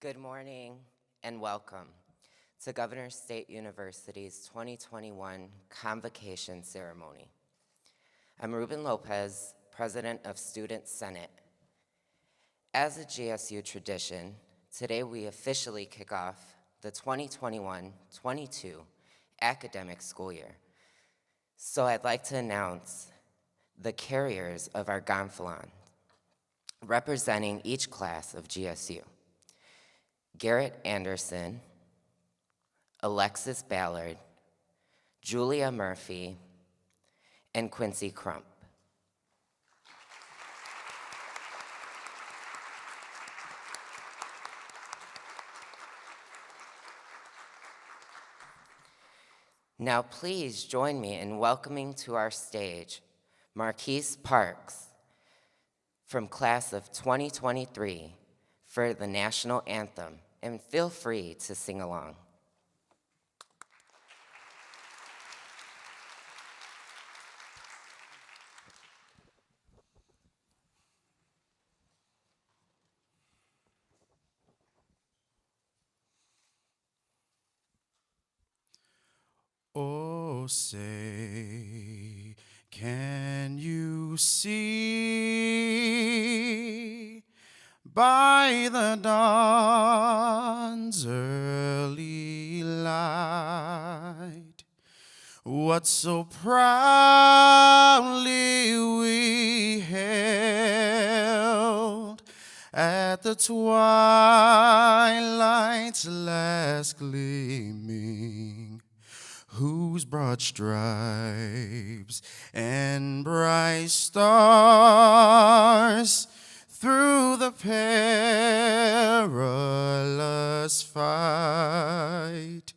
Good morning and welcome to Governor State University's 2021 Convocation Ceremony. I'm Ruben Lopez, President of Student Senate. As a GSU tradition, today we officially kick off the 2021-22 academic school year. So I'd like to announce the carriers of our gonfalon, representing each class of GSU. Garrett Anderson, Alexis Ballard, Julia Murphy, and Quincy Crump. Now please join me in welcoming to our stage Marquise Parks from class of 2023 for the national anthem, and feel free to sing along. Oh, say, can you see by the dawn's early light what so proudly we hailed at the twilight's last gleaming, whose broad stripes and bright stars through the perilous fight,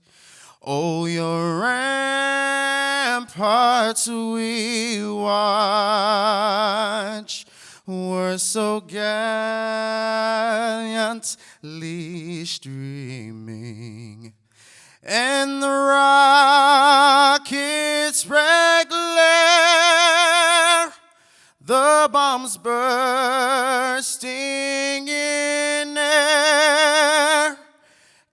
oh, your ramparts we watch were so gallantly streaming, and the rockets' red glare, the bombs bursting in air,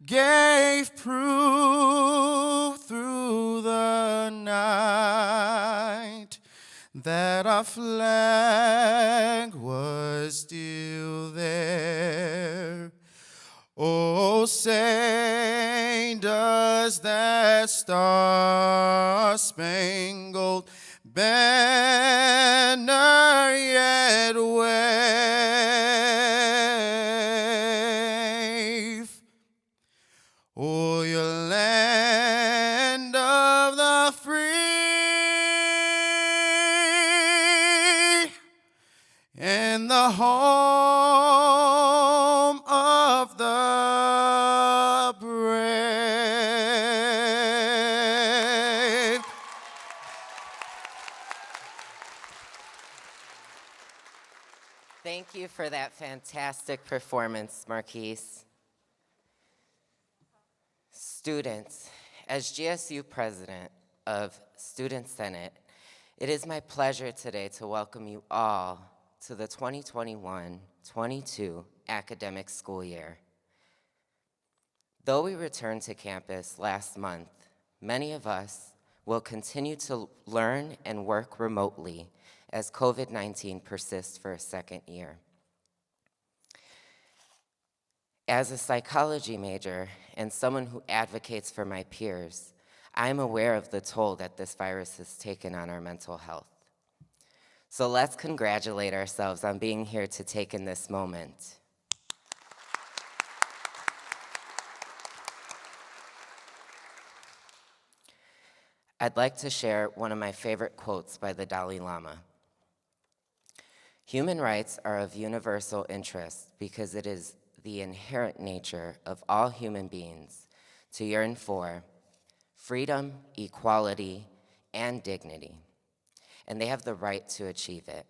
gave proof through the night that our flag was still there. Oh, say, does that star-spangled banner yet wave? Oh, your land of the free and the home of the brave. Thank you for that fantastic performance, Marquise. Students, as GSU President of Student Senate, it is my pleasure today to welcome you all to the 2021-22 academic school year. Though we returned to campus last month, many of us will continue to learn and work remotely as COVID-19 persists for a second year. As a psychology major and someone who advocates for my peers, I'm aware of the toll that this virus has taken on our mental health. So let's congratulate ourselves on being here to take in this moment. I'd like to share one of my favorite quotes by the Dalai Lama. Human rights are of universal interest because it is the inherent nature of all human beings to yearn for freedom, equality, and dignity, and they have the right to achieve it.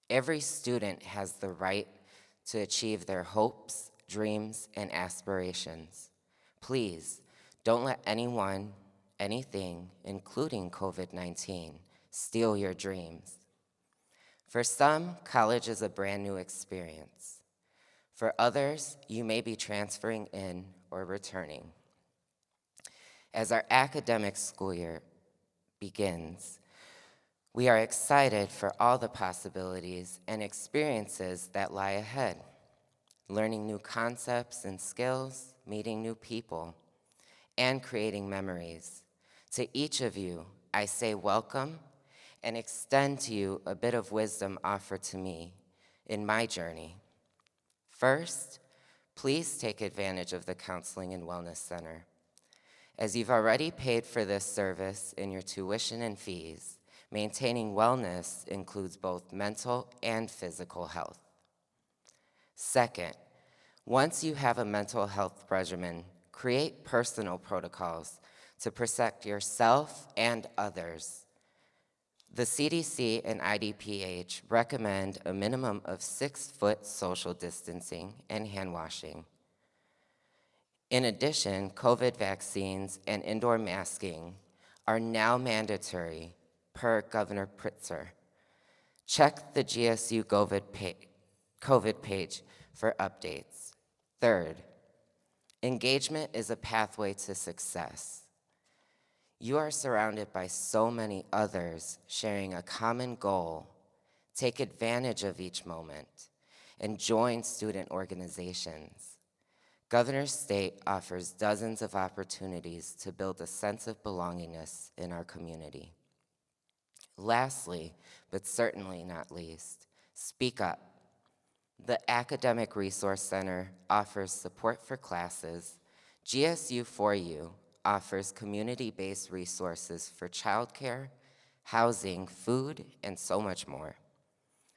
Every student has the right to achieve their hopes, dreams, and aspirations. Please, don't let anyone, anything, including COVID-19, steal your dreams. For some, college is a brand new experience. For others, you may be transferring in or returning. As our academic school year begins, we are excited for all the possibilities and experiences that lie ahead, learning new concepts and skills, meeting new people, and creating memories. To each of you, I say welcome and extend to you a bit of wisdom offered to me in my journey. First, please take advantage of the Counseling and Wellness Center. As you've already paid for this service in your tuition and fees, maintaining wellness includes both mental and physical health. Second, once you have a mental health regimen, create personal protocols to protect yourself and others. The CDC and IDPH recommend a minimum of 6-foot social distancing and hand washing. In addition, COVID vaccines and indoor masking are now mandatory per Governor Pritzker. Check the GSU COVID page for updates. Third, engagement is a pathway to success. You are surrounded by so many others sharing a common goal. Take advantage of each moment and join student organizations. Governor's State offers dozens of opportunities to build a sense of belongingness in our community. Lastly, but certainly not least, speak up. The Academic Resource Center offers support for classes. GSU 4U offers community-based resources for childcare, housing, food, and so much more.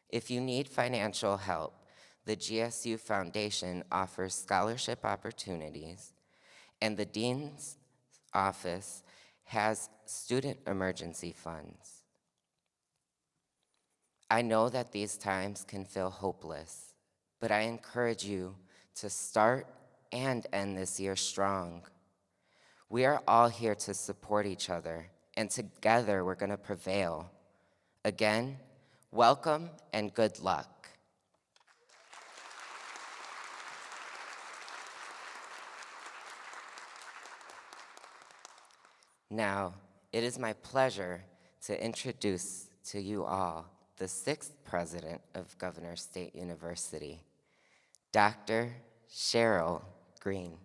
If you need financial help, the GSU Foundation offers scholarship opportunities, and the Dean's Office has student emergency funds. I know that these times can feel hopeless, but I encourage you to start and end this year strong. We are all here to support each other, and together we're going to prevail. Again, welcome and good luck. Now, it is my pleasure to introduce to you all the 6th president of Governor State University, Dr. Cheryl Green.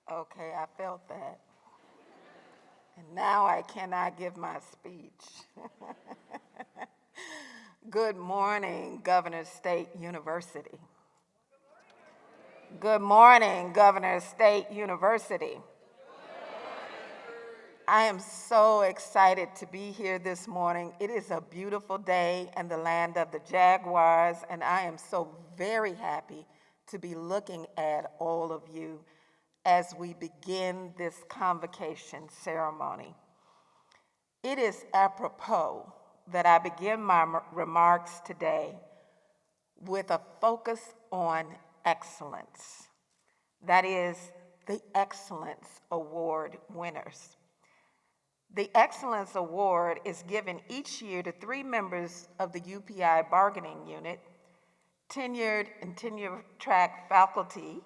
Okay, I felt that. And now I cannot give my speech. Good morning, Governor State University. Good morning, Governor State University. I am so excited to be here this morning. It is a beautiful day in the land of the Jaguars, and I am so very happy to be looking at all of you as we begin this convocation ceremony. It is apropos that I begin my remarks today with a focus on excellence. That is, the Excellence Award winners. The Excellence Award is given each year to 3 members of the UPI bargaining unit, tenured and tenure-track faculty,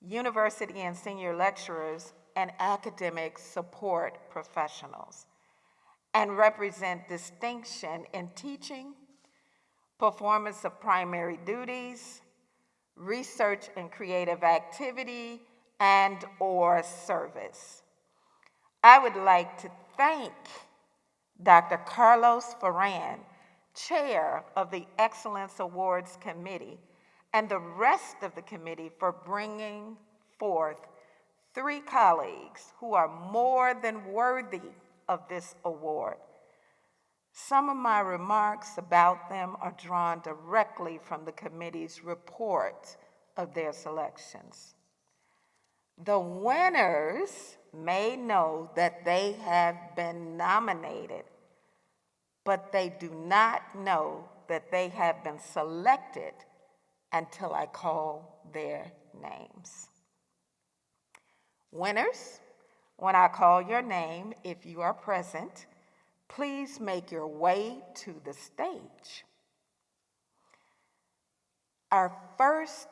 university and senior lecturers, and academic support professionals, and represent distinction in teaching, performance of primary duties, research and creative activity, and/or service. I would like to thank Dr. Carlos Ferran, chair of the Excellence Awards Committee, and the rest of the committee for bringing forth 3 colleagues who are more than worthy of this award. Some of my remarks about them are drawn directly from the committee's report of their selections. The winners may know that they have been nominated, but they do not know that they have been selected until I call their names. Winners, when I call your name, if you are present, please make your way to the stage. Our first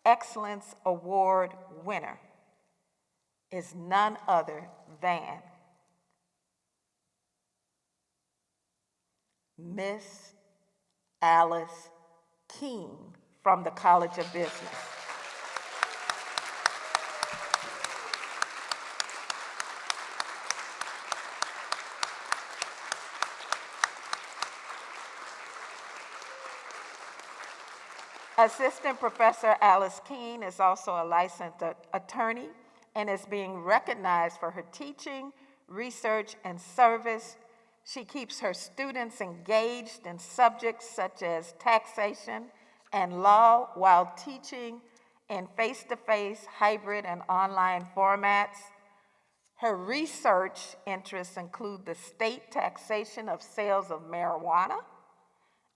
Excellence Award winner is none other than Miss Alice Keene from the College of Business. Assistant Professor Alice Keene is also a licensed attorney and is being recognized for her teaching, research, and service. She keeps her students engaged in subjects such as taxation and law while teaching in face-to-face, hybrid, and online formats. Her research interests include the state taxation of sales of marijuana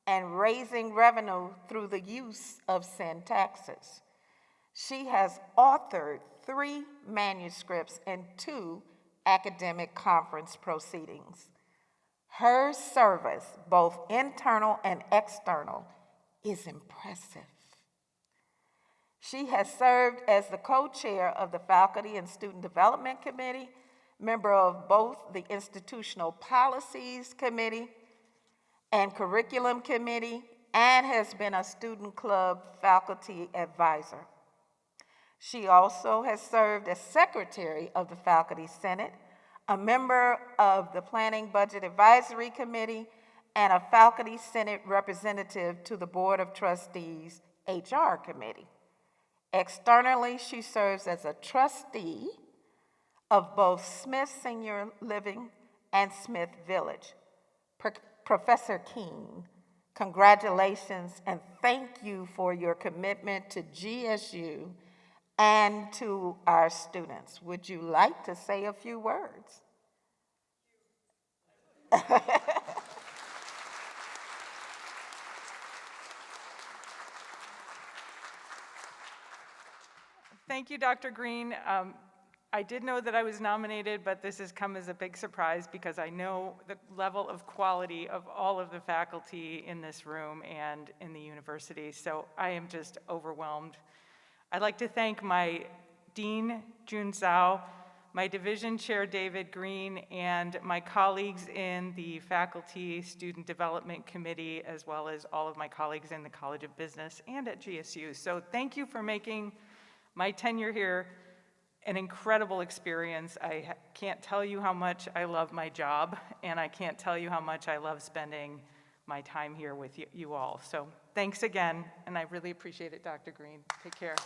and raising revenue through the use of sin taxes. She has authored 3 manuscripts and 2 academic conference proceedings. Her service, both internal and external, is impressive. She has served as the co-chair of the Faculty and Student Development Committee, member of both the Institutional Policies Committee and Curriculum Committee, and has been a Student Club faculty advisor. She also has served as secretary of the Faculty Senate, a member of the Planning Budget Advisory Committee, and a Faculty Senate representative to the Board of Trustees HR Committee. Externally, she serves as a trustee of both Smith Senior Living and Smith Village. Professor Keene, congratulations and thank you for your commitment to GSU and to our students. Would you like to say a few words? Thank you, Dr. Green. I did know that I was nominated, but this has come as a big surprise because I know the level of quality of all of the faculty in this room and in the university, so I am just overwhelmed. I'd like to thank my Dean, Jun Zhao, my division chair, David Green, and my colleagues in the Faculty Student Development Committee, as well as all of my colleagues in the College of Business and at GSU. So thank you for making my tenure here an incredible experience. I can't tell you how much I love my job, and I can't tell you how much I love spending my time here with you all. So thanks again, and I really appreciate it, Dr. Green. Take care.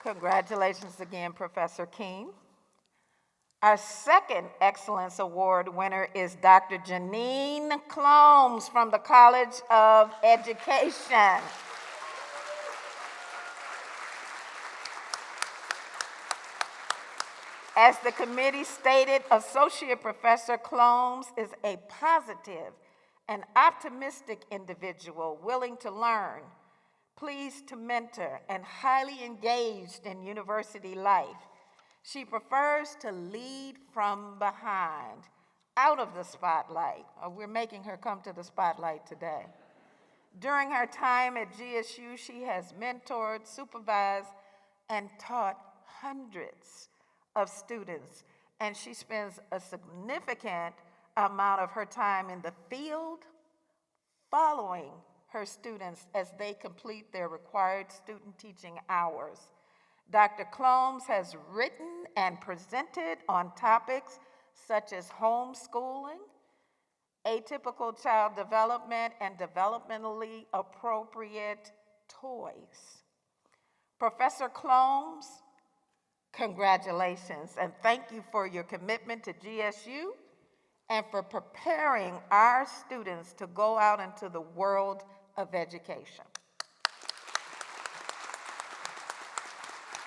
Congratulations again, Professor Keene. Our second Excellence Award winner is Dr. Janine Clomes from the College of Education. As the committee stated, Associate Professor Clomes is a positive and optimistic individual willing to learn, pleased to mentor, and highly engaged in university life. She prefers to lead from behind, out of the spotlight. We're making her come to the spotlight today. During her time at GSU, she has mentored, supervised, and taught hundreds of students, and she spends a significant amount of her time in the field following her students as they complete their required student teaching hours. Dr. Clomes has written and presented on topics such as homeschooling, atypical child development, and developmentally appropriate toys. Professor Clombs, congratulations, and thank you for your commitment to GSU and for preparing our students to go out into the world of education.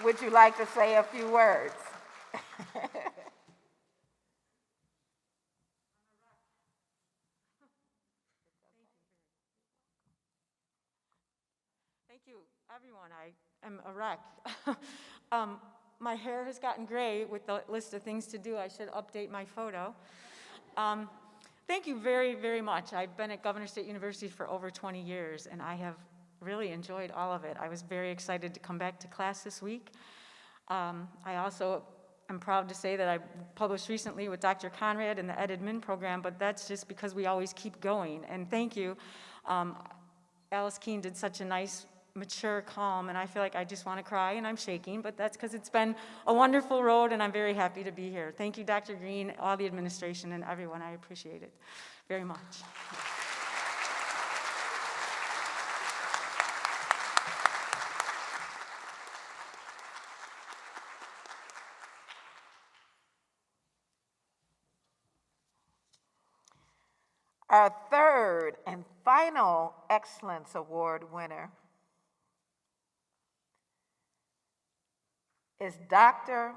Would you like to say a few words? Thank you, everyone. I am a wreck. My hair has gotten gray with the list of things to do. I should update my photo. Thank you very, very much. I've been at Governor State University for over 20 years, and I have really enjoyed all of it. I was very excited to come back to class this week. I also am proud to say that I published recently with Dr. Conrad in the Ed Admin program, but that's just because we always keep going. And thank you. Alice Keene did such a nice, mature, calm, and I feel like I just want to cry, and I'm shaking, but that's because it's been a wonderful road, and I'm very happy to be here. Thank you, Dr. Green, all the administration, and everyone. I appreciate it very much. Our third and final Excellence Award winner is Dr.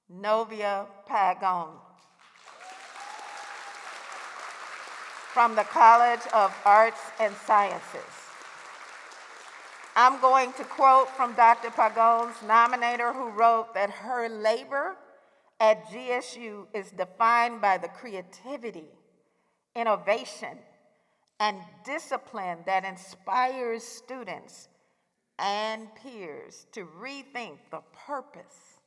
Novia Pagon from the College of Arts and Sciences. I'm going to quote from Dr. Pagon's nominator, who wrote that her labor at GSU is defined by the creativity, innovation, and discipline that inspires students and peers to rethink the purpose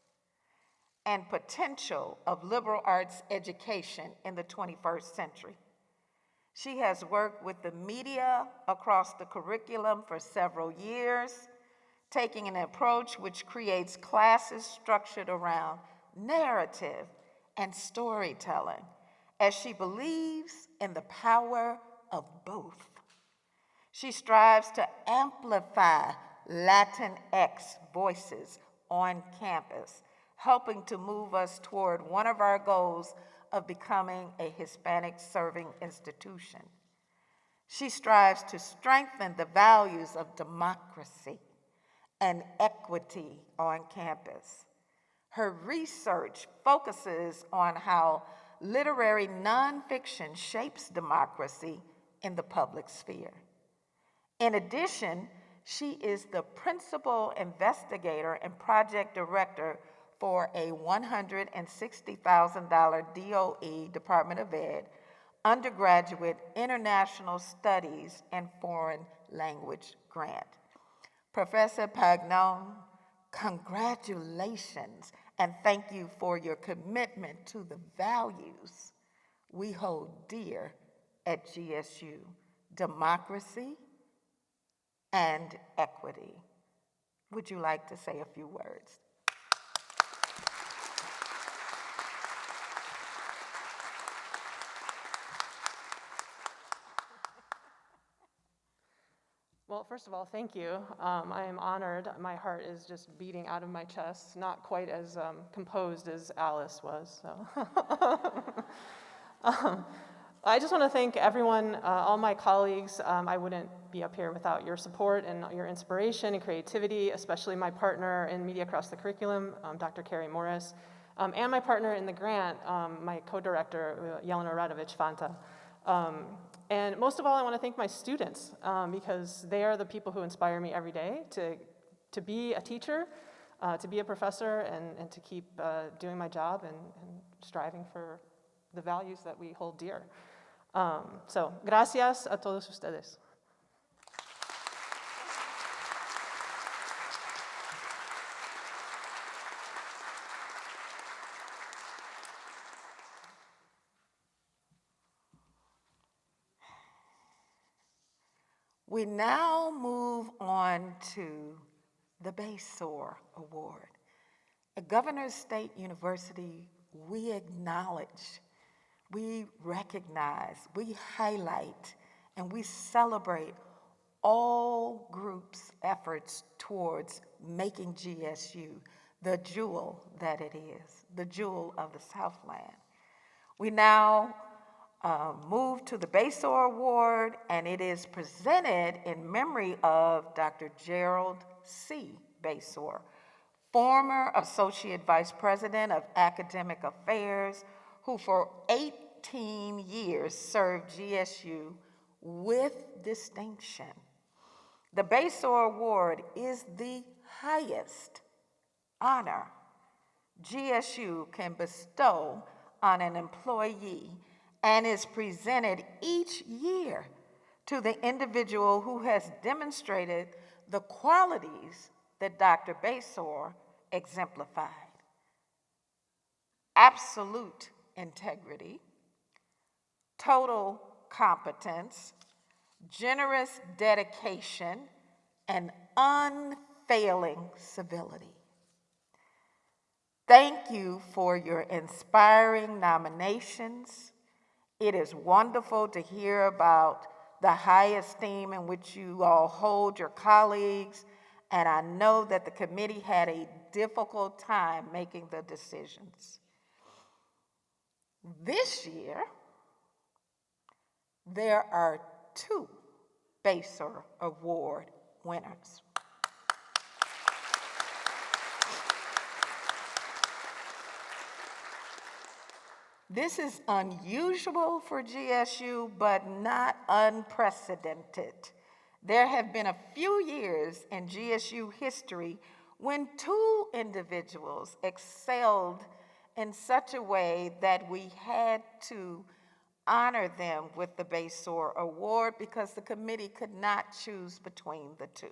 and potential of liberal arts education in the 21st century. She has worked with the media across the curriculum for several years, taking an approach which creates classes structured around narrative and storytelling, as she believes in the power of both. She strives to amplify Latinx voices on campus, helping to move us toward one of our goals of becoming a Hispanic-serving institution. She strives to strengthen the values of democracy and equity on campus. Her research focuses on how literary nonfiction shapes democracy in the public sphere. In addition, she is the principal investigator and project director for a $160,000 DOE, Department of Ed, undergraduate international studies and foreign language grant. Professor Pagnon, congratulations, and thank you for your commitment to the values we hold dear at GSU: democracy and equity. Would you like to say a few words? Well, first of all, thank you. I am honored. My heart is just beating out of my chest, not quite as composed as Alice was. So. I just want to thank everyone, all my colleagues. I wouldn't be up here without your support and your inspiration and creativity, especially my partner in Media Across the Curriculum, Dr. Carrie Morris, and my partner in the grant, my co-director, Jelena Radovich Fanta. And most of all, I want to thank my students, because they are the people who inspire me every day to be a teacher, to be a professor, and to keep doing my job and striving for the values that we hold dear. So, gracias a todos ustedes. We now move on to the Baysor Award. At Governor State University, we acknowledge, we recognize, we highlight, and we celebrate all groups' efforts towards making GSU the jewel that it is, the jewel of the Southland. We now move to the Baysor Award, and it is presented in memory of Dr. Gerald C. Baysor, former Associate Vice President of Academic Affairs, who for 18 years served GSU with distinction. The Baysor Award is the highest honor GSU can bestow on an employee and is presented each year to the individual who has demonstrated the qualities that Dr. Baysor exemplified. Absolute integrity, total competence, generous dedication, and unfailing civility. Thank you for your inspiring nominations. It is wonderful to hear about the high esteem in which you all hold your colleagues, and I know that the committee had a difficult time making the decisions. This year, there are 2 Baysor Award winners. This is unusual for GSU, but not unprecedented. There have been a few years in GSU history when 2 individuals excelled in such a way that we had to honor them with the Baysor Award because the committee could not choose between the 2.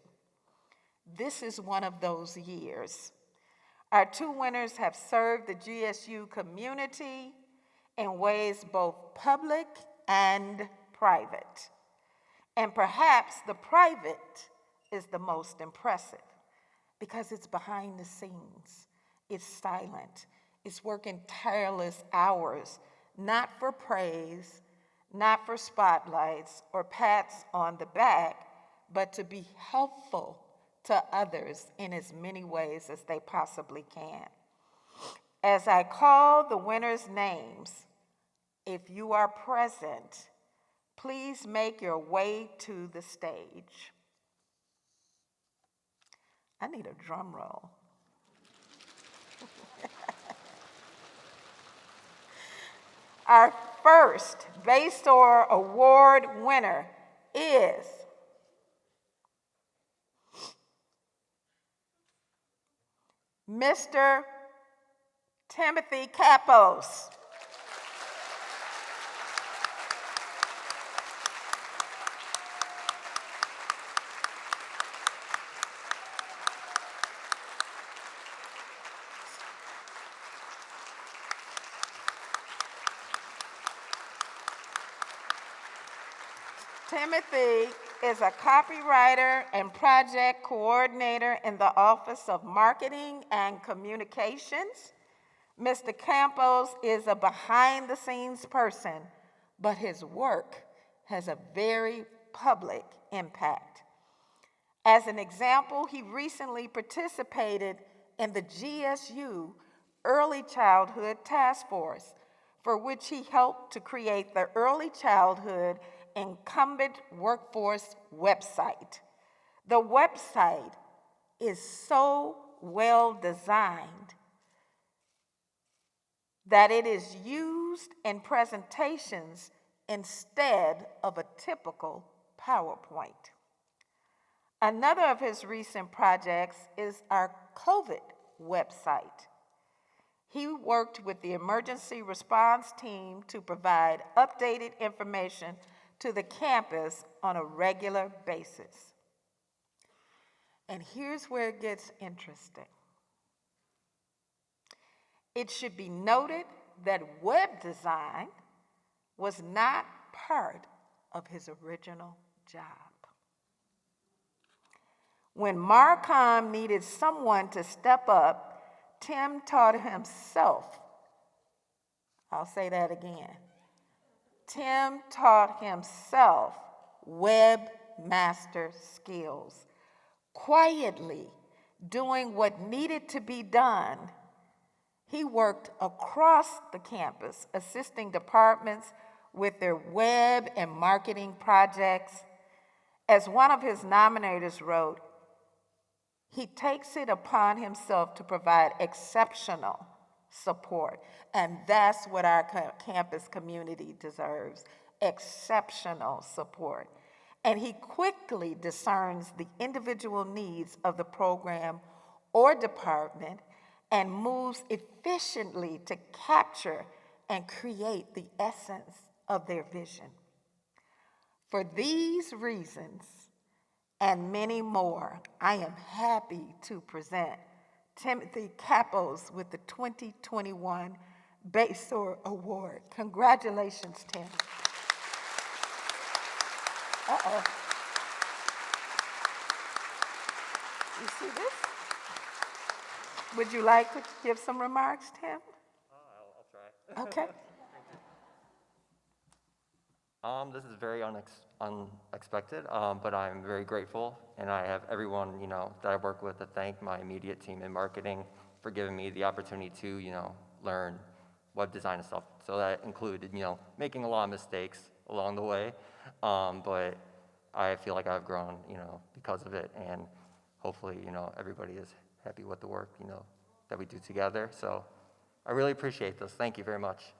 This is one of those years. Our 2 winners have served the GSU community in ways both public and private. And perhaps the private is the most impressive because it's behind the scenes, it's silent, it's working tireless hours, not for praise, not for spotlights or pats on the back, but to be helpful to others in as many ways as they possibly can. As I call the winners' names, if you are present, please make your way to the stage. I need a drum roll. Our first Baysor Award winner is Mr. Timothy Capos. Timothy is a copywriter and project coordinator in the Office of Marketing and Communications. Mr. Campos is a behind-the-scenes person, but his work has a very public impact. As an example, he recently participated in the GSU Early Childhood Task Force, for which he helped to create the Early Childhood Incumbent Workforce website. The website is so well designed that it is used in presentations instead of a typical PowerPoint. Another of his recent projects is our COVID website. He worked with the emergency response team to provide updated information to the campus on a regular basis. And here's where it gets interesting. It should be noted that web design was not part of his original job. When Marcom needed someone to step up, Tim taught himself. I'll say that again. Tim taught himself web master skills. Quietly doing what needed to be done, he worked across the campus, assisting departments with their web and marketing projects. As one of his nominators wrote, he takes it upon himself to provide exceptional support. And that's what our campus community deserves, exceptional support. And he quickly discerns the individual needs of the program or department and moves efficiently to capture and create the essence of their vision. For these reasons and many more, I am happy to present Timothy Capos with the 2021 Baysor Award. Congratulations, Tim. Uh-oh. You see this? Would you like to give some remarks, Tim? I'll try. Okay. This is very unexpected, but I'm very grateful, and I have everyone, that I work with to thank my immediate team in marketing for giving me the opportunity to, learn web design and stuff. So that included, making a lot of mistakes along the way, but I feel like I've grown, because of it, and hopefully, everybody is happy with the work, that we do together. So I really appreciate this. Thank you very much.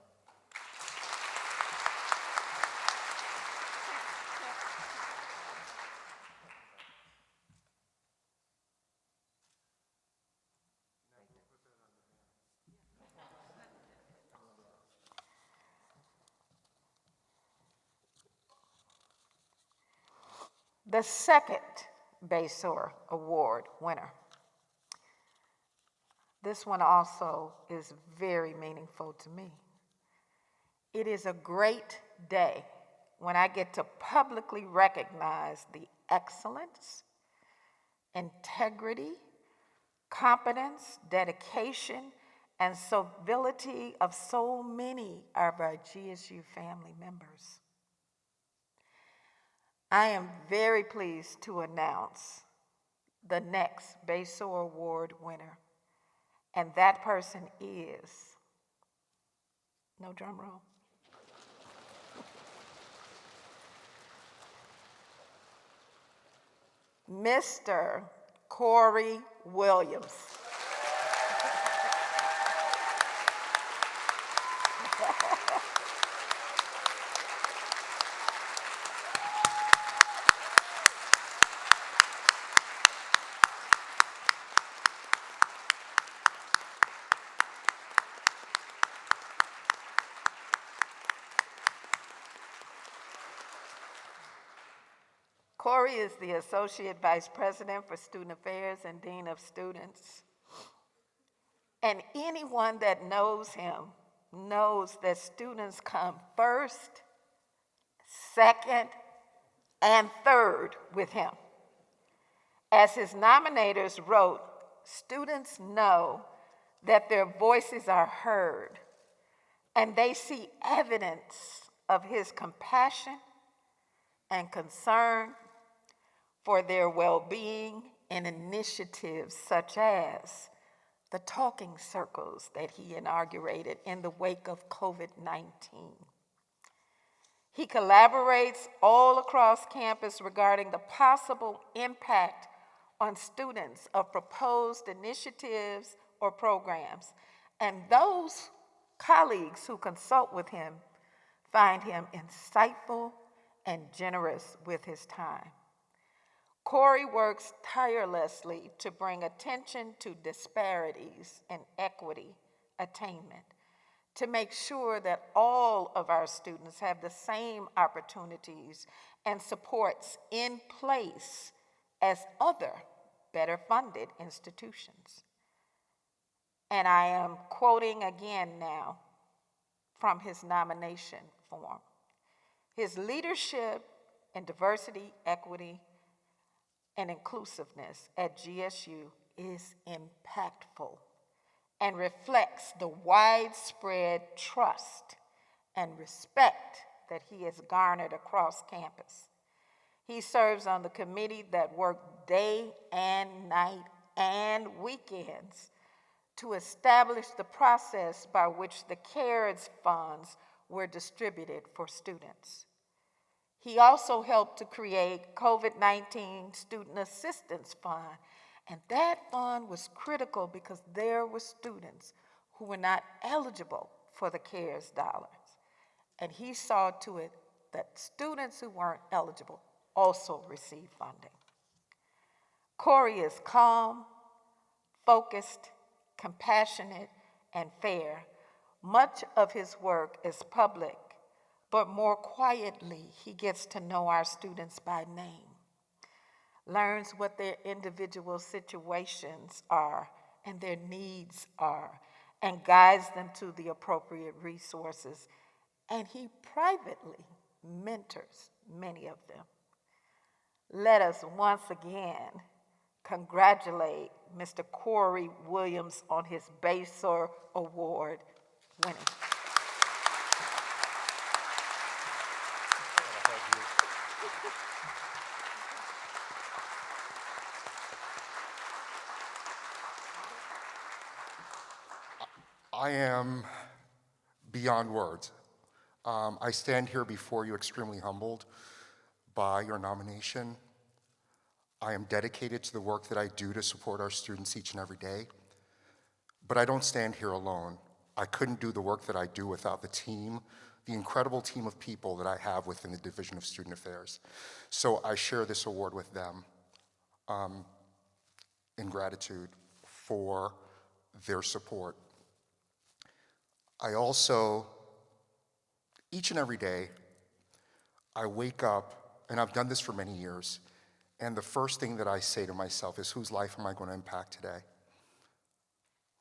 The second Baysor Award winner. This one also is very meaningful to me. It is a great day when I get to publicly recognize the excellence, integrity, competence, dedication, and civility of so many of our GSU family members. I am very pleased to announce the next Baysor Award winner, and that person is, no drum roll, Mr. Corey Williams. Corey is the Associate Vice President for Student Affairs and Dean of Students. And anyone that knows him knows that students come first, second, and third with him. As his nominators wrote, students know that their voices are heard, and they see evidence of his compassion and concern for their well-being in initiatives such as the talking circles that he inaugurated in the wake of COVID-19. He collaborates all across campus regarding the possible impact on students of proposed initiatives or programs, and those colleagues who consult with him find him insightful and generous with his time. Corey works tirelessly to bring attention to disparities in equity attainment, to make sure that all of our students have the same opportunities and supports in place as other better funded institutions. And I am quoting again now from his nomination form. His leadership in diversity, equity, and inclusiveness at GSU is impactful and reflects the widespread trust and respect that he has garnered across campus. He serves on the committee that worked day and night and weekends to establish the process by which the CARES funds were distributed for students. He also helped to create COVID-19 Student Assistance Fund, and that fund was critical because there were students who were not eligible for the CARES dollars. And he saw to it that students who weren't eligible also received funding. Corey is calm, focused, compassionate, and fair. Much of his work is public, but more quietly, he gets to know our students by name, learns what their individual situations are and their needs are, and guides them to the appropriate resources. And he privately mentors many of them. Let us once again congratulate Mr. Corey Williams on his Baysor Award winning. I am beyond words. I stand here before you extremely humbled by your nomination. I am dedicated to the work that I do to support our students each and every day. But I don't stand here alone. I couldn't do the work that I do without the team, the incredible team of people that I have within the Division of Student Affairs. So I share this award with them in gratitude for their support. I also, each and every day, I wake up, and I've done this for many years, and the first thing that I say to myself is, whose life am I going to impact today?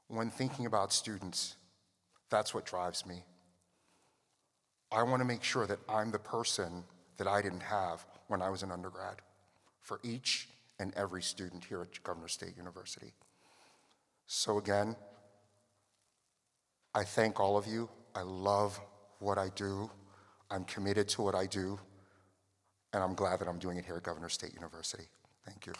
When thinking about students, that's what drives me. I want to make sure that I'm the person that I didn't have when I was an undergrad for each and every student here at Governor State University. So again, I thank all of you. I love what I do. I'm committed to what I do, and I'm glad that I'm doing it here at Governor State University. Thank you.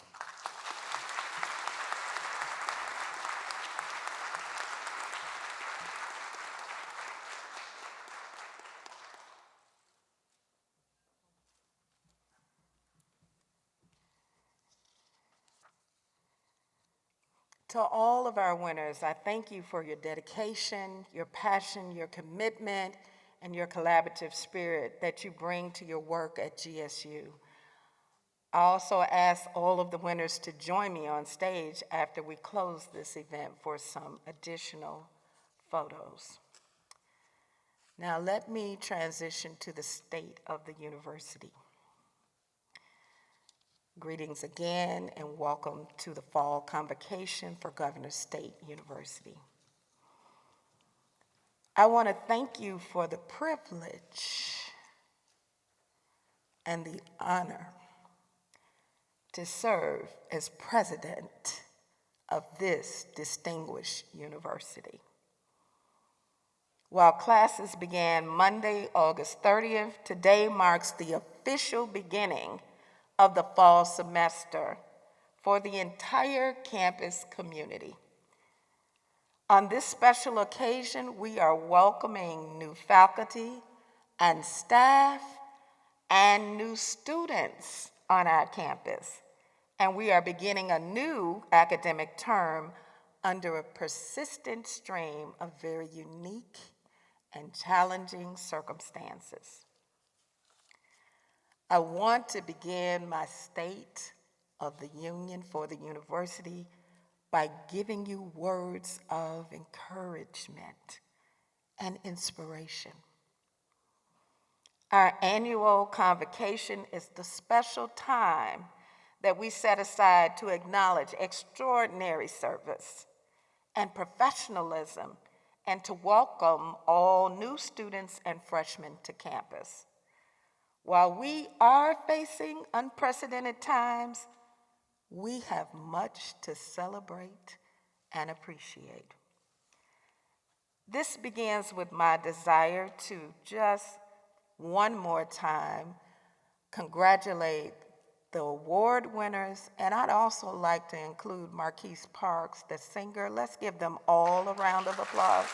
To all of our winners, I thank you for your dedication, your passion, your commitment, and your collaborative spirit that you bring to your work at GSU. I also ask all of the winners to join me on stage after we close this event for some additional photos. Now let me transition to the state of the university. Greetings again and welcome to the Fall Convocation for Governor State University. I want to thank you for the privilege and the honor to serve as president of this distinguished university. While classes began Monday, August 30th, today marks the official beginning of the fall semester for the entire campus community. On this special occasion, we are welcoming new faculty and staff and new students on our campus. And we are beginning a new academic term under a persistent stream of very unique and challenging circumstances. I want to begin my State of the Union for the university by giving you words of encouragement and inspiration. Our annual convocation is the special time that we set aside to acknowledge extraordinary service and professionalism and to welcome all new students and freshmen to campus. While we are facing unprecedented times, we have much to celebrate and appreciate. This begins with my desire to just one more time congratulate the award winners, and I'd also like to include Marquise Parks, the singer. Let's give them all a round of applause.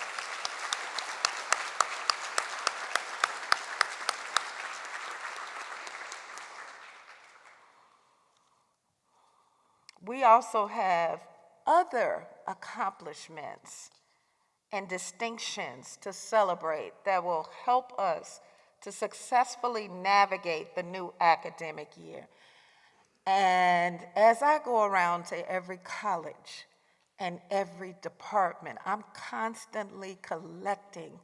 We also have other accomplishments and distinctions to celebrate that will help us to successfully navigate the new academic year. And as I go around to every college and every department, I'm constantly collecting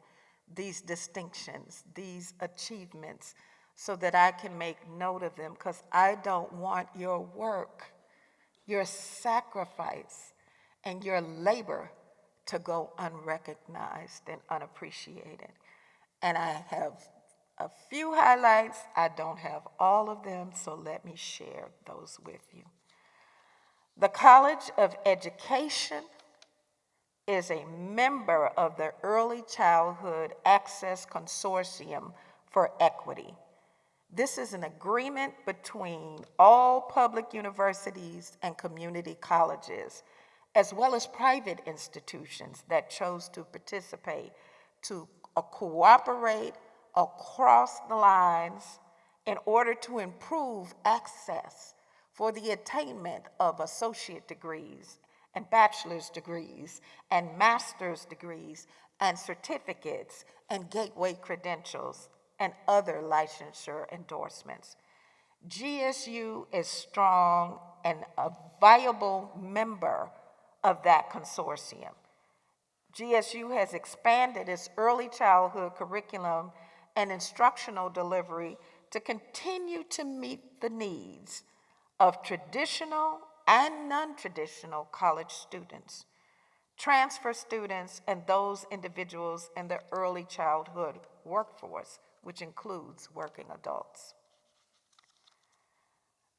these distinctions, these achievements, so that I can make note of them, because I don't want your work, your sacrifice, and your labor to go unrecognized and unappreciated. And I have a few highlights. I don't have all of them, so let me share those with you. The College of Education is a member of the Early Childhood Access Consortium for Equity. This is an agreement between all public universities and community colleges, as well as private institutions that chose to participate, to cooperate across the lines in order to improve access for the attainment of associate degrees and bachelor's degrees and master's degrees and certificates and gateway credentials and other licensure endorsements. GSU is strong and a viable member of that consortium. GSU has expanded its early childhood curriculum and instructional delivery to continue to meet the needs of traditional and non-traditional college students, transfer students, and those individuals in the early childhood workforce, which includes working adults.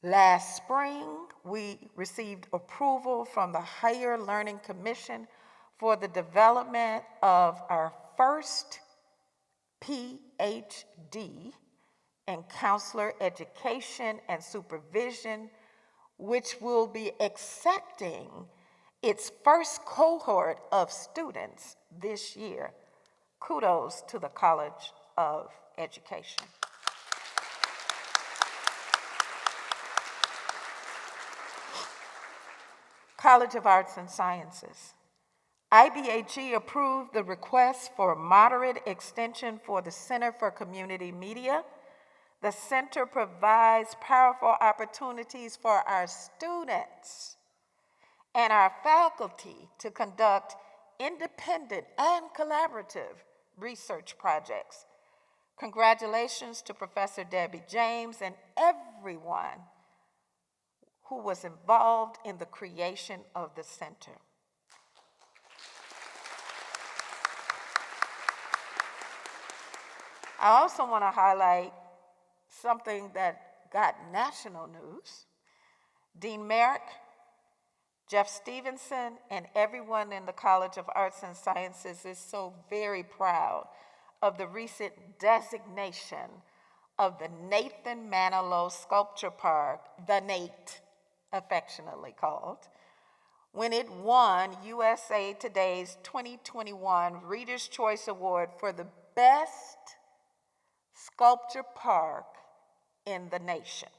Last spring, we received approval from the Higher Learning Commission for the development of our first PhD in counselor education and supervision, which will be accepting its first cohort of students this year. Kudos to the College of Education. College of Arts and Sciences. IBHE approved the request for moderate extension for the Center for Community Media. The center provides powerful opportunities for our students and our faculty to conduct independent and collaborative research projects. Congratulations to Professor Debbie James and everyone who was involved in the creation of the center. I also want to highlight something that got national news. Dean Merrick, Jeff Stevenson, and everyone in the College of Arts and Sciences is so very proud of the recent designation of the Nathan Manilow Sculpture Park, the NATE, affectionately called, when it won USA Today's 2021 Reader's Choice Award for the best sculpture park in the nation.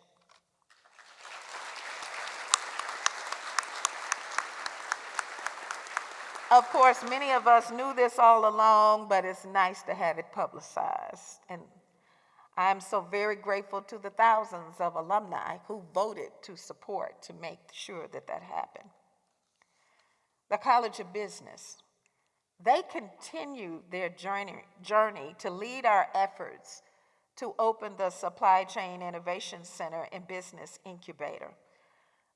Of course, many of us knew this all along, but it's nice to have it publicized. And I'm so very grateful to the thousands of alumni who voted to support to make sure that that happened. The College of Business. They continue their journey to lead our efforts to open the Supply Chain Innovation Center and Business Incubator.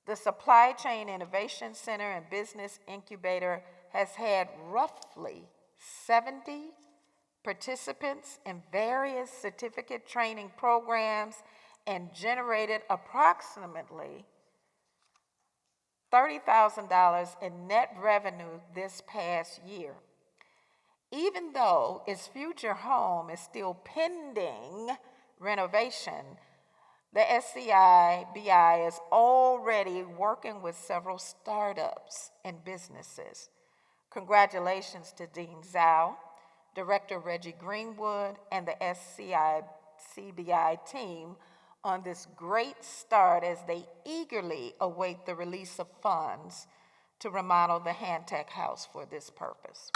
The Supply Chain Innovation Center and Business Incubator has had roughly 70 participants in various certificate training programs and generated approximately $30,000 in net revenue this past year. Even though its future home is still pending renovation, The SCI-BI is already working with several startups and businesses. Congratulations to Dean Zhao, Director Reggie Greenwood, and the SCI-CBI team on this great start as they eagerly await the release of funds to remodel the Handtech House for this purpose.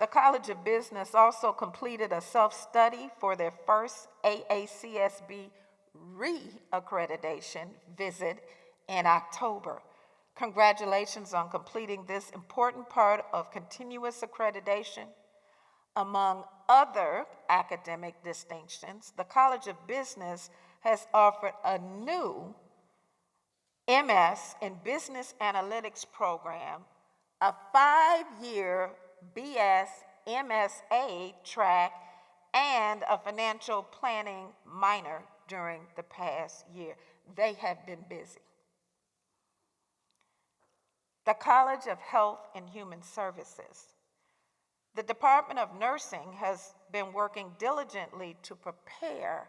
The College of Business also completed a self-study for their first AACSB re-accreditation visit in October. Congratulations on completing this important part of continuous accreditation. Among other academic distinctions, the College of Business has offered a new MS in Business Analytics program, a 5-year BS MSA track, and a financial planning minor during the past year. They have been busy. The College of Health and Human Services. The Department of Nursing has been working diligently to prepare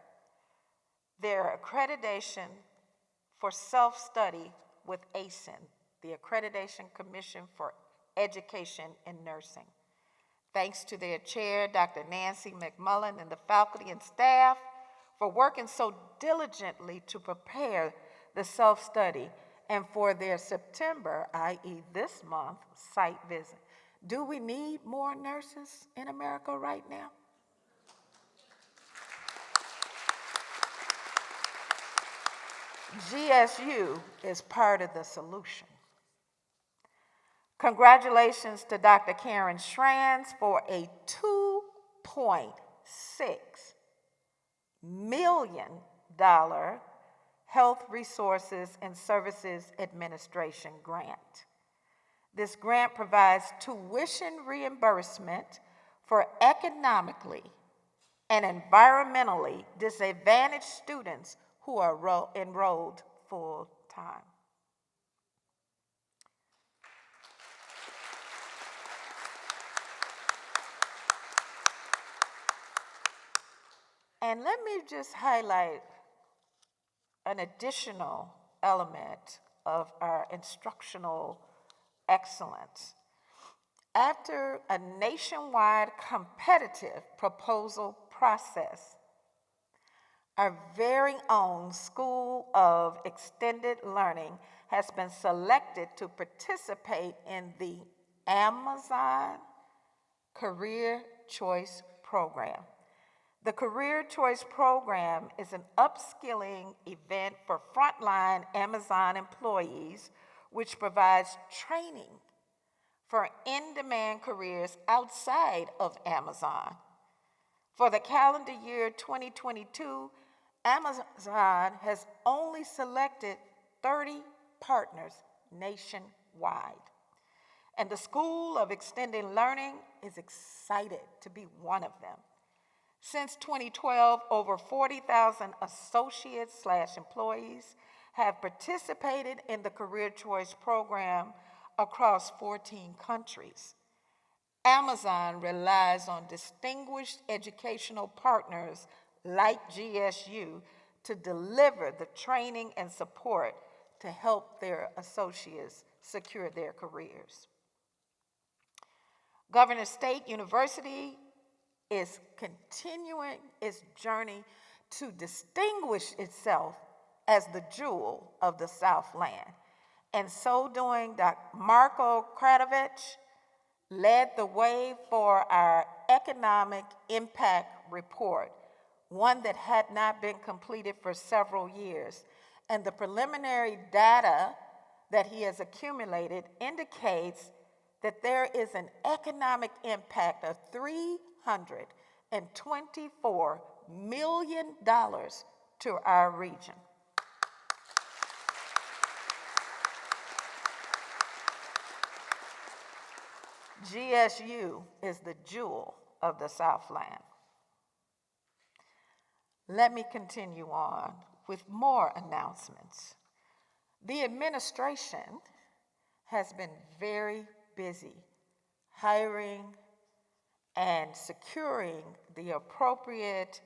their accreditation for self-study with ACEN, the Accreditation Commission for Education in Nursing. Thanks to their chair, Dr. Nancy McMullen, and the faculty and staff for working so diligently to prepare the self-study and for their September, i.e. this month, site visit. Do we need more nurses in America right now? GSU is part of the solution. Congratulations to Dr. Karen Schranz for a $2.6 million Health Resources and Services Administration grant. This grant provides tuition reimbursement for economically and environmentally disadvantaged students who are enrolled full-time. And let me just highlight an additional element of our instructional excellence. After a nationwide competitive proposal process, our very own School of Extended Learning has been selected to participate in the Amazon Career Choice Program. The Career Choice Program is an upskilling event for frontline Amazon employees, which provides training for in-demand careers outside of Amazon. For the calendar year 2022, Amazon has only selected 30 partners nationwide. And the School of Extended Learning is excited to be one of them. Since 2012, over 40,000 associates/employees have participated in the Career Choice Program across 14 countries. Amazon relies on distinguished educational partners like GSU to deliver the training and support to help their associates secure their careers. Governor State University is continuing its journey to distinguish itself as the jewel of the Southland. And so doing, Dr. Marko Kratovich led the way for our economic impact report, one that had not been completed for several years. And the preliminary data that he has accumulated indicates that there is an economic impact of $324 million to our region. GSU is the jewel of the Southland. Let me continue on with more announcements. The administration has been very busy hiring and securing the appropriate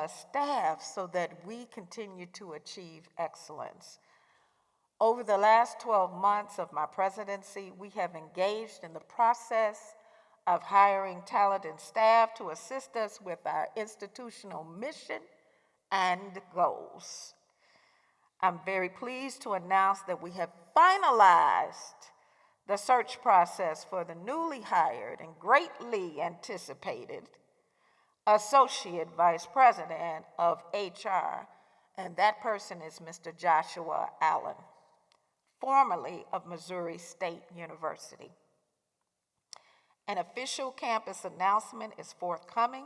staff so that we continue to achieve excellence. Over the last 12 months of my presidency, we have engaged in the process of hiring talented staff to assist us with our institutional mission and goals. I'm very pleased to announce that we have finalized the search process for the newly hired and greatly anticipated Associate Vice President of HR, and that person is Mr. Joshua Allen, formerly of Missouri State University. An official campus announcement is forthcoming.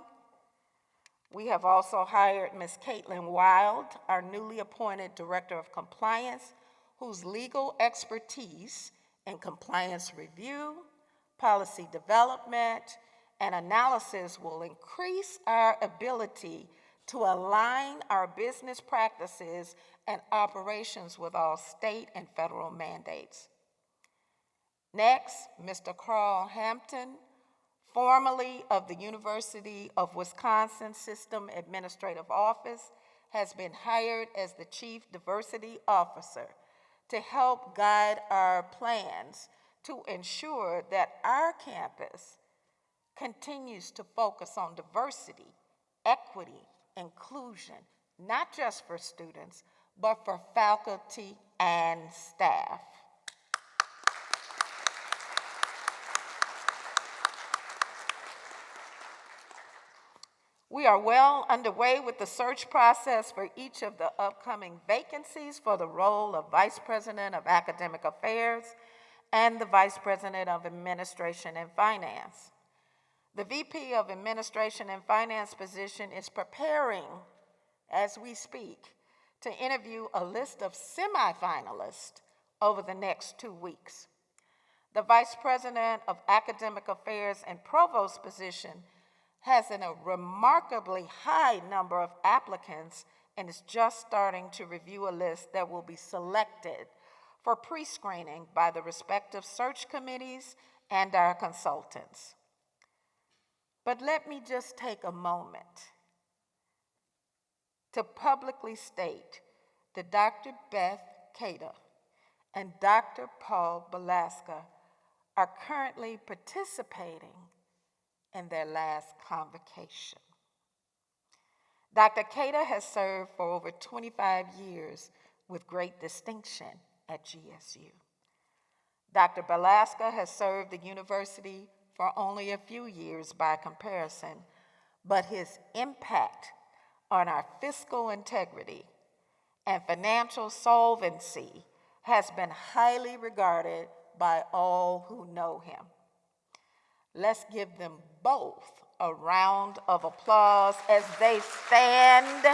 We have also hired Ms. Caitlin Wild, our newly appointed Director of Compliance, whose legal expertise in compliance review, policy development, and analysis will increase our ability to align our business practices and operations with all state and federal mandates. Next, Mr. Carl Hampton, formerly of the University of Wisconsin System Administrative Office, has been hired as the Chief Diversity Officer to help guide our plans to ensure that our campus continues to focus on diversity, equity, inclusion, not just for students, but for faculty and staff. We are well underway with the search process for each of the upcoming vacancies for the role of Vice President of Academic Affairs and the Vice President of Administration and Finance. The VP of Administration and Finance position is preparing, as we speak, to interview a list of semifinalists over the next 2 weeks. The Vice President of Academic Affairs and Provost position has a remarkably high number of applicants and is just starting to review a list that will be selected for pre-screening by the respective search committees and our consultants. But let me just take a moment to publicly state that Dr. Beth Cater and Dr. Paul Balaska are currently participating in their last convocation. Dr. Cater has served for over 25 years with great distinction at GSU. Dr. Balaska has served the university for only a few years by comparison, but his impact on our fiscal integrity and financial solvency has been highly regarded by all who know him. Let's give them both a round of applause as they stand.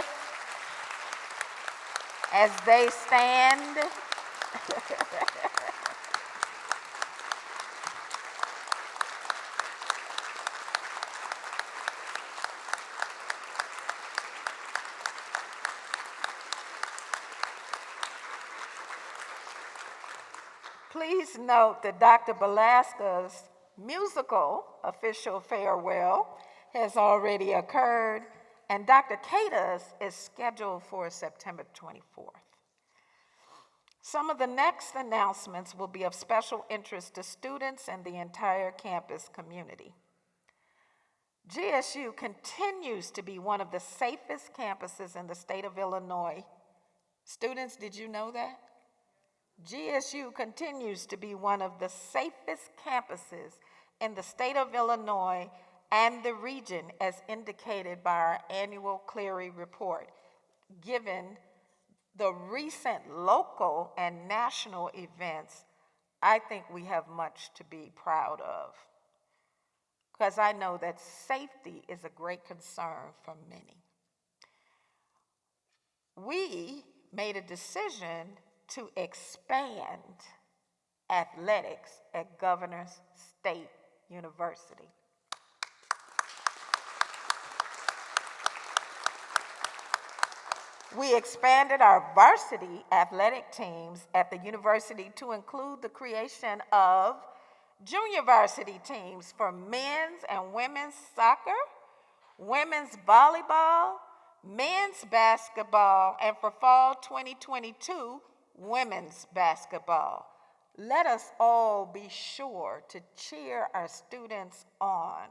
Please note that Dr. Balaska's musical official farewell has already occurred, and Dr. Cater's is scheduled for September 24th. Some of the next announcements will be of special interest to students and the entire campus community. GSU continues to be one of the safest campuses in the state of Illinois. Students, did you know that? GSU continues to be one of the safest campuses in the state of Illinois and the region, as indicated by our annual Clery report. Given the recent local and national events, I think we have much to be proud of, because I know that safety is a great concern for many. We made a decision to expand athletics at Governors State University. We expanded our varsity athletic teams at the university to include the creation of junior varsity teams for men's and women's soccer, women's volleyball, men's basketball, and for fall 2022, women's basketball. Let us all be sure to cheer our students on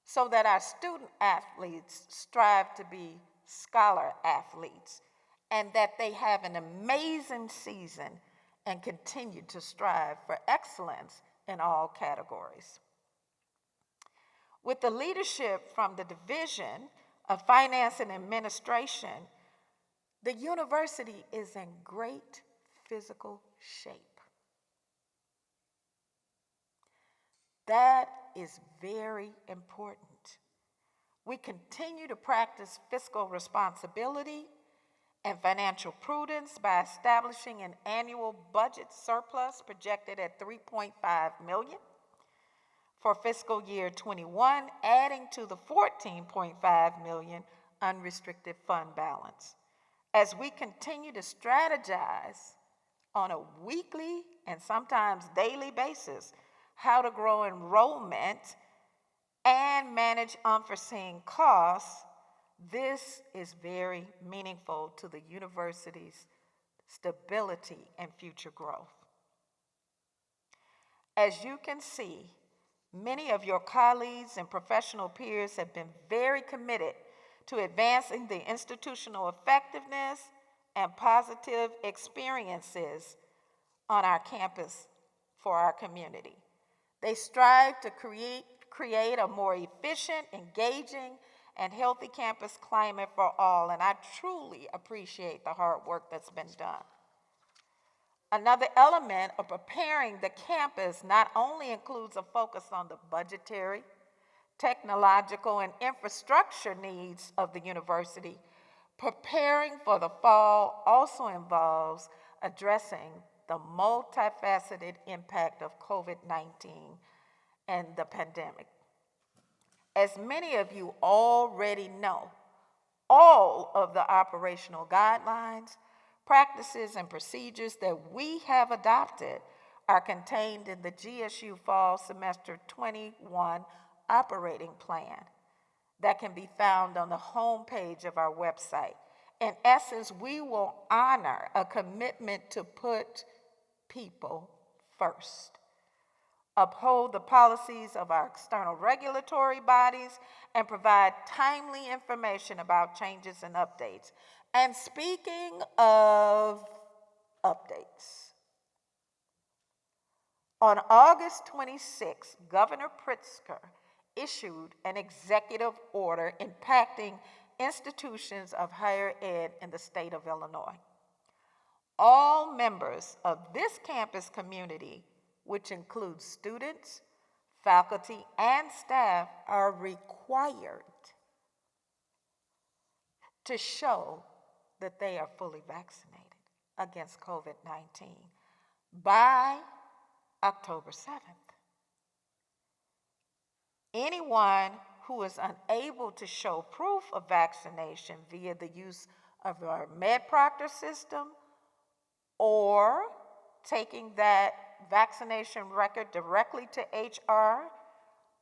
so that our student athletes strive to be scholar athletes and that they have an amazing season and continue to strive for excellence in all categories. With the leadership from the Division of Finance and Administration, the university is in great physical shape. That is very important. We continue to practice fiscal responsibility and financial prudence by establishing an annual budget surplus projected at $3.5 million for fiscal year 21, adding to the $14.5 million unrestricted fund balance. As we continue to strategize on a weekly and sometimes daily basis how to grow enrollment and manage unforeseen costs, this is very meaningful to the university's stability and future growth. As you can see, many of your colleagues and professional peers have been very committed to advancing the institutional effectiveness and positive experiences on our campus for our community. They strive to create a more efficient, engaging, and healthy campus climate for all, and I truly appreciate the hard work that's been done. Another element of preparing the campus not only includes a focus on the budgetary, technological, and infrastructure needs of the university. Preparing for the fall also involves addressing the multifaceted impact of COVID-19 and the pandemic. As many of you already know, all of the operational guidelines, practices, and procedures that we have adopted are contained in the GSU Fall Semester 21 Operating Plan that can be found on the homepage of our website. In essence, we will honor a commitment to put people first, uphold the policies of our external regulatory bodies, and provide timely information about changes and updates. And speaking of updates, on August 26, Governor Pritzker issued an executive order impacting institutions of higher ed in the state of Illinois. All members of this campus community, which includes students, faculty, and staff, are required to show that they are fully vaccinated against COVID-19 by October 7th. Anyone who is unable to show proof of vaccination via the use of our MedProctor system or taking that vaccination record directly to HR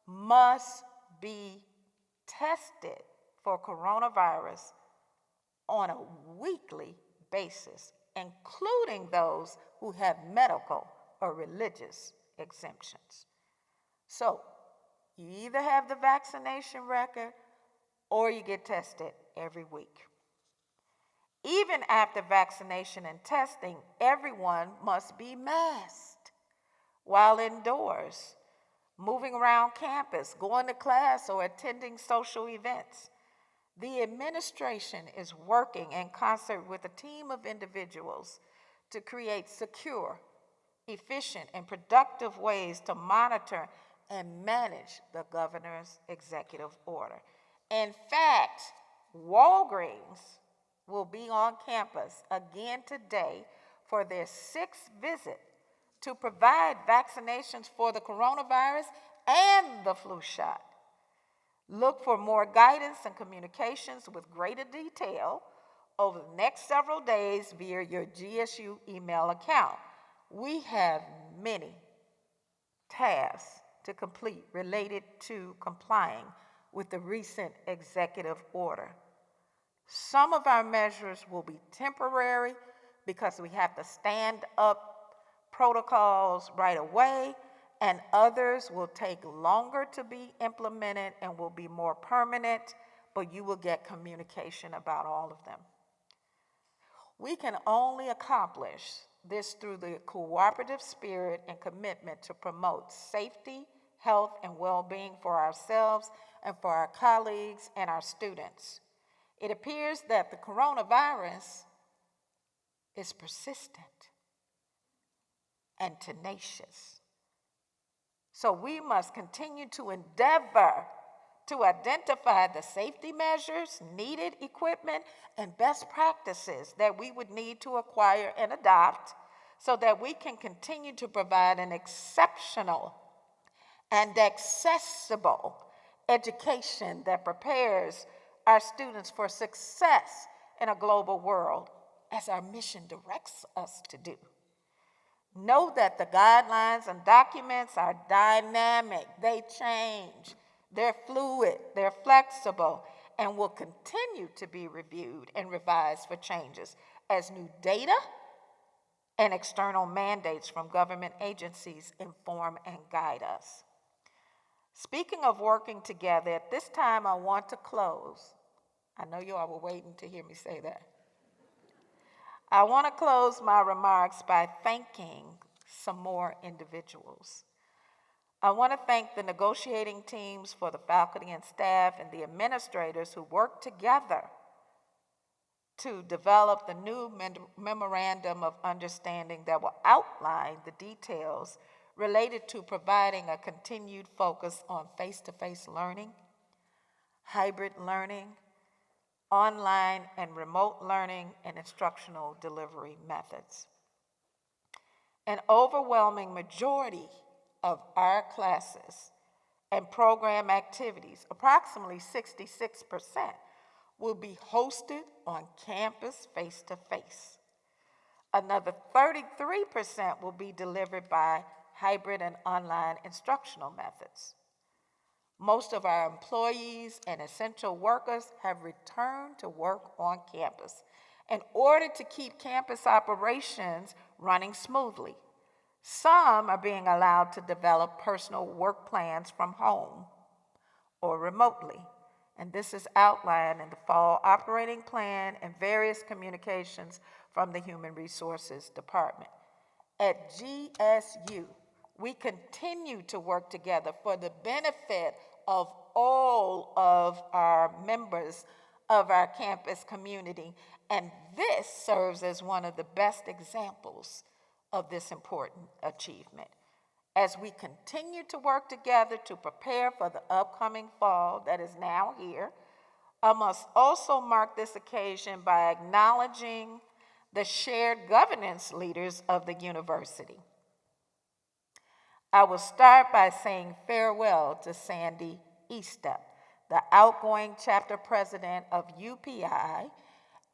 must be tested for coronavirus on a weekly basis, including those who have medical or religious exemptions. So, you either have the vaccination record or you get tested every week. Even after vaccination and testing, everyone must be masked while indoors, moving around campus, going to class, or attending social events. The administration is working in concert with a team of individuals to create secure, efficient, and productive ways to monitor and manage the governor's executive order. In fact, Walgreens will be on campus again today for their 6th visit to provide vaccinations for the coronavirus and the flu shot. Look for more guidance and communications with greater detail over the next several days via your GSU email account. We have many tasks to complete related to complying with the recent executive order. Some of our measures will be temporary because we have to stand up protocols right away, and others will take longer to be implemented and will be more permanent, but you will get communication about all of them. We can only accomplish this through the cooperative spirit and commitment to promote safety, health, and well-being for ourselves and for our colleagues and our students. It appears that the coronavirus is persistent and tenacious. So we must continue to endeavor to identify the safety measures, needed equipment, and best practices that we would need to acquire and adopt so that we can continue to provide an exceptional and accessible education that prepares our students for success in a global world, as our mission directs us to do. Know that the guidelines and documents are dynamic, they change, they're fluid, they're flexible, and will continue to be reviewed and revised for changes as new data and external mandates from government agencies inform and guide us. Speaking of working together, at this time I want to close. I know you all were waiting to hear me say that. I want to close my remarks by thanking some more individuals. I want to thank the negotiating teams for the faculty and staff and the administrators who worked together to develop the new memorandum of understanding that will outline the details related to providing a continued focus on face-to-face learning, hybrid learning, online and remote learning, and instructional delivery methods. An overwhelming majority of our classes and program activities, approximately 66%, will be hosted on campus face-to-face. Another 33% will be delivered by hybrid and online instructional methods. Most of our employees and essential workers have returned to work on campus in order to keep campus operations running smoothly. Some are being allowed to develop personal work plans from home or remotely, and this is outlined in the fall operating plan and various communications from the Human Resources Department. At GSU, we continue to work together for the benefit of all of our members of our campus community, and this serves as one of the best examples of this important achievement. As we continue to work together to prepare for the upcoming fall that is now here, I must also mark this occasion by acknowledging the shared governance leaders of the university. I will start by saying farewell to Sandy Eastep, the outgoing chapter president of UPI,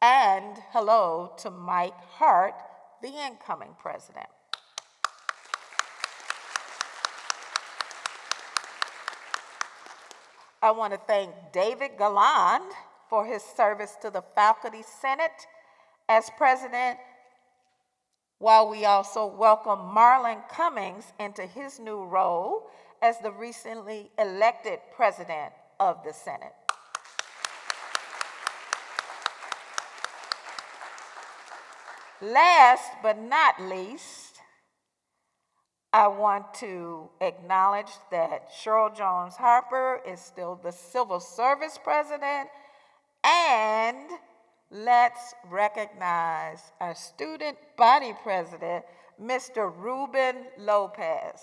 and hello to Mike Hart, the incoming president. I want to thank David Galland for his service to the Faculty Senate as president, while we also welcome Marlon Cummings into his new role as the recently elected president of the Senate. Last but not least, I want to acknowledge that Cheryl Jones Harper is still the Civil Service President, and let's recognize our Student Body President, Mr. Ruben Lopez.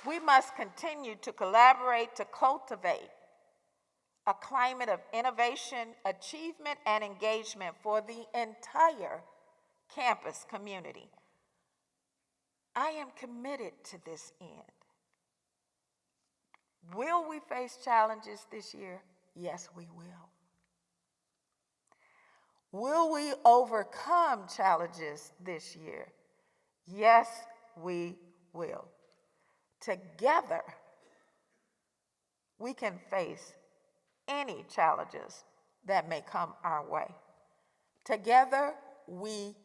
We must continue to collaborate to cultivate a climate of innovation, achievement, and engagement for the entire campus community. I am committed to this end. Will we face challenges this year? Yes, we will. Will we overcome challenges this year? Yes, we will. Together, we can face any challenges that may come our way. Together, we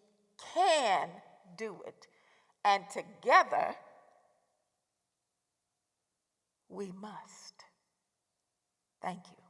can do it. And together, we must. Thank you.